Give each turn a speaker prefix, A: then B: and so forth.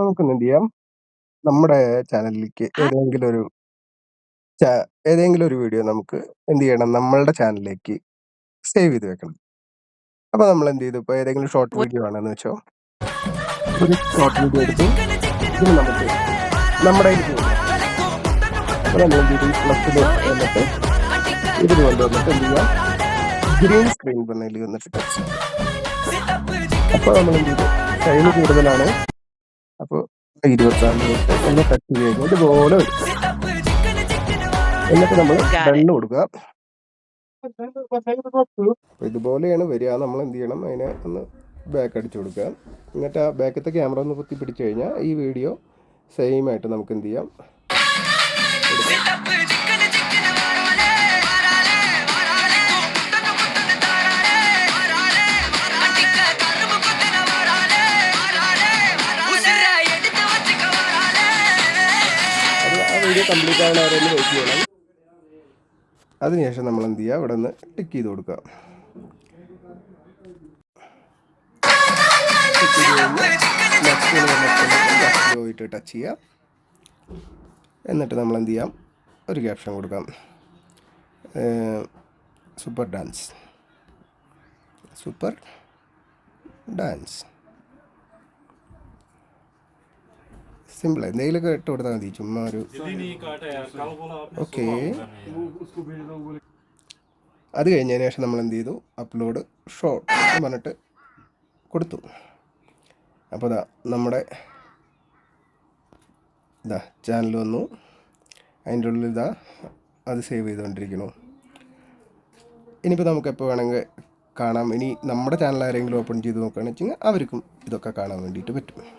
A: നമുക്കൊന്ന് എന്ത് ചെയ്യാം, നമ്മുടെ ചാനലിലേക്ക് ഏതെങ്കിലും ഒരു വീഡിയോ നമുക്ക് എന്ത് ചെയ്യണം, നമ്മളുടെ ചാനലിലേക്ക് സേവ് ചെയ്ത് വെക്കണം. അപ്പോൾ നമ്മൾ എന്ത് ചെയ്തു, ഇപ്പോൾ ഏതെങ്കിലും ഷോർട്ട് വീഡിയോ ആണെന്ന് വെച്ചോ, ഒരു ഷോർട്ട് വീഡിയോ എടുത്തു, ഇതിന് നമുക്ക് നമ്മുടെ കയ്യിൽ പോകും. അപ്പോൾ നമ്മൾ എന്ത് ചെയ്തു, പ്ലസ്സിൽ വന്നിട്ട് ഇതിൽ കൊണ്ടുവന്നിട്ട് എന്ത് ചെയ്യാം, ഗ്രീൻ സ്ക്രീൻ പറഞ്ഞതിൽ വന്നിട്ട് ടച്ച് ചെയ്യാം. അപ്പോൾ നമ്മൾ എന്ത് ചെയ്തു, ടൈം കൂടുതലാണ്, അപ്പോൾ 24 ഒന്ന് ടച്ച് ചെയ്ത് കഴിഞ്ഞാൽ ഇതുപോലെ വരും. എന്നിട്ട് നമ്മൾ ഡണ്ണ് കൊടുക്കുക. അപ്പോൾ ഇതുപോലെയാണ് വരിക. നമ്മൾ എന്ത് ചെയ്യണം, അതിനെ ഒന്ന് ബാക്ക് അടിച്ചു കൊടുക്കുക. എന്നിട്ട് ആ ബാക്കത്തെ ക്യാമറ ഒന്ന് കുത്തി പിടിച്ചു കഴിഞ്ഞാൽ ഈ വീഡിയോ സെയിം ആയിട്ട് നമുക്ക് എന്ത് ചെയ്യാം, വീഡിയോ കംപ്ലീറ്റ് ആവുന്ന അവരെ വെയിറ്റ് ചെയ്യണം. അതിനുശേഷം നമ്മൾ എന്ത് ചെയ്യുക, ഇവിടെ നിന്ന് ടിക്ക് ചെയ്ത് കൊടുക്കുക. പോയിട്ട് ടച്ച് ചെയ്യുക. എന്നിട്ട് നമ്മൾ എന്ത് ചെയ്യാം, ഒരു ക്യാപ്ഷൻ കൊടുക്കാം, സൂപ്പർ ഡാൻസ്. സിമ്പിൾ, എന്തെങ്കിലുമൊക്കെ ഇട്ട് കൊടുത്താൽ മതി, ചുമ്മാ ഒരു ഓക്കെ. അത് കഴിഞ്ഞതിന് ശേഷം നമ്മൾ എന്ത് ചെയ്തു, അപ്ലോഡ് ഷോർട്ട് എന്ന് പറഞ്ഞിട്ട് കൊടുത്തു. അപ്പോൾ നമ്മുടെ ചാനൽ വന്നു, അതിൻ്റെ ഉള്ളിൽ അത് സേവ് ചെയ്തുകൊണ്ടിരിക്കുന്നു. ഇനിയിപ്പോൾ നമുക്ക് എപ്പോൾ വേണമെങ്കിൽ കാണാം. ഇനി നമ്മുടെ ചാനൽ ആരെങ്കിലും ഓപ്പൺ ചെയ്ത് നോക്കുകയാണെന്ന് വെച്ചാൽ അവർക്കും ഇതൊക്കെ കാണാൻ വേണ്ടിയിട്ട് പറ്റും.